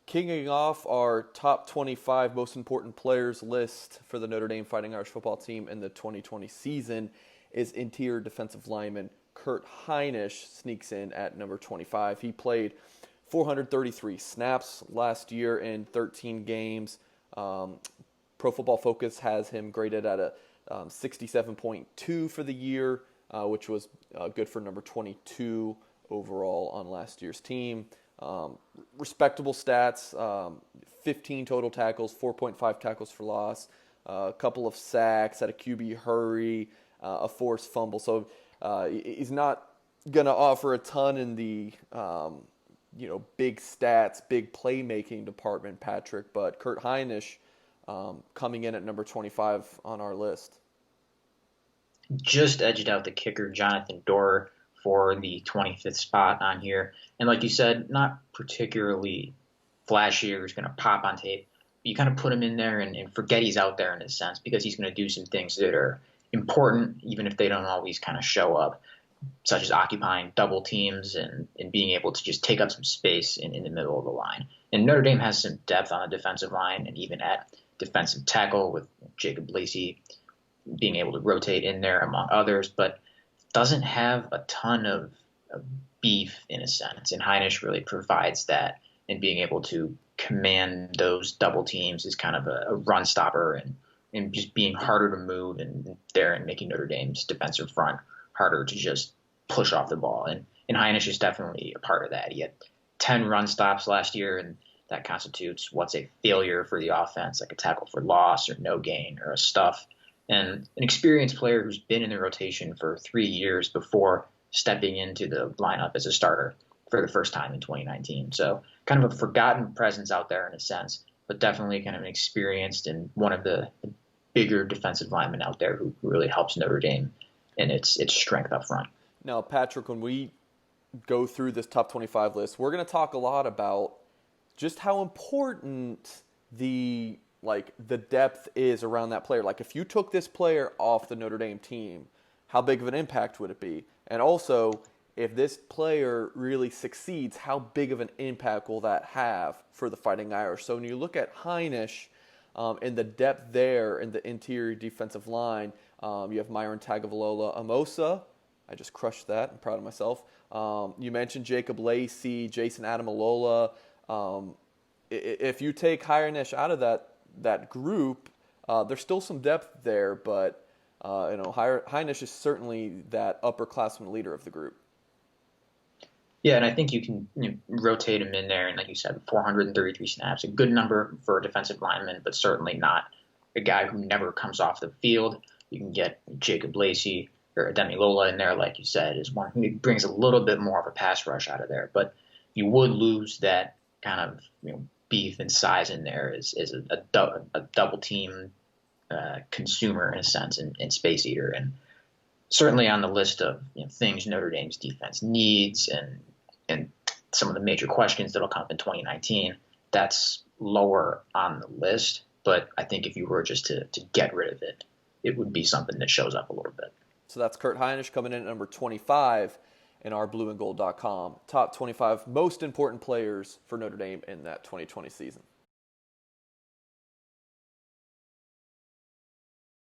Kicking off our top 25 most important players list for the Notre Dame Fighting Irish football team in the 2020 season is interior defensive lineman Kurt Hinish sneaks in at number 25. He played 433 snaps last year in 13 games. Pro Football Focus has him graded at a 67.2 for the year, which was good for number 22 overall on last year's team. Respectable stats, 15 total tackles, 4.5 tackles for loss, a couple of sacks, had a QB hurry, a forced fumble. So he's not going to offer a ton in the big stats, big playmaking department, Patrick. But Kurt Hinish coming in at number 25 on our list. Just edged out the kicker, Jonathan Dorr, for the 25th spot on here. And like you said, not particularly flashy or he's going to pop on tape. You kind of put him in there and forget he's out there in a sense because he's going to do some things that are important, even if they don't always kind of show up, such as occupying double teams and being able to just take up some space in the middle of the line. And Notre Dame has some depth on the defensive line and even at defensive tackle with Jacob Lacey being able to rotate in there among others, but doesn't have a ton of beef in a sense. And Hinish really provides that, and being able to command those double teams is kind of a run stopper and just being harder to move and making Notre Dame's defensive front harder to just push off the ball. And Hinish is definitely a part of that. He had 10 run stops last year, and that constitutes what's a failure for the offense, like a tackle for loss or no gain or a stuff. And an experienced player who's been in the rotation for 3 years before stepping into the lineup as a starter for the first time in 2019. So kind of a forgotten presence out there in a sense, but definitely kind of an experienced and one of the bigger defensive linemen out there who really helps Notre Dame in its strength up front. Now, Patrick, when we go through this top 25 list, we're going to talk a lot about just how important the depth is around that player. Like, if you took this player off the Notre Dame team, how big of an impact would it be? And also, if this player really succeeds, how big of an impact will that have for the Fighting Irish? So when you look at Hinish and the depth there in the interior defensive line, you have Myron Tagovailoa Amosa. I just crushed that. I'm proud of myself. You mentioned Jacob Lacey, Jason Adamalola. If you take Hinish out of that group, there's still some depth there, but Hinish is certainly that upperclassman leader of the group. Yeah, and I think you can rotate him in there, and like you said, 433 snaps, a good number for a defensive lineman, but certainly not a guy who never comes off the field. You can get Jacob Lacey or Ademilola in there, like you said, is one who brings a little bit more of a pass rush out of there, but you would lose that kind of beef and size in there is a double team consumer in a sense and space eater, and certainly on the list of things Notre Dame's defense needs and some of the major questions that'll come up in 2019. That's lower on the list, but I think if you were just to get rid of it, it would be something that shows up a little bit. So that's Kurt Hinish coming in at number 25 in our blueandgold.com top 25 most important players for Notre Dame in that 2020 season.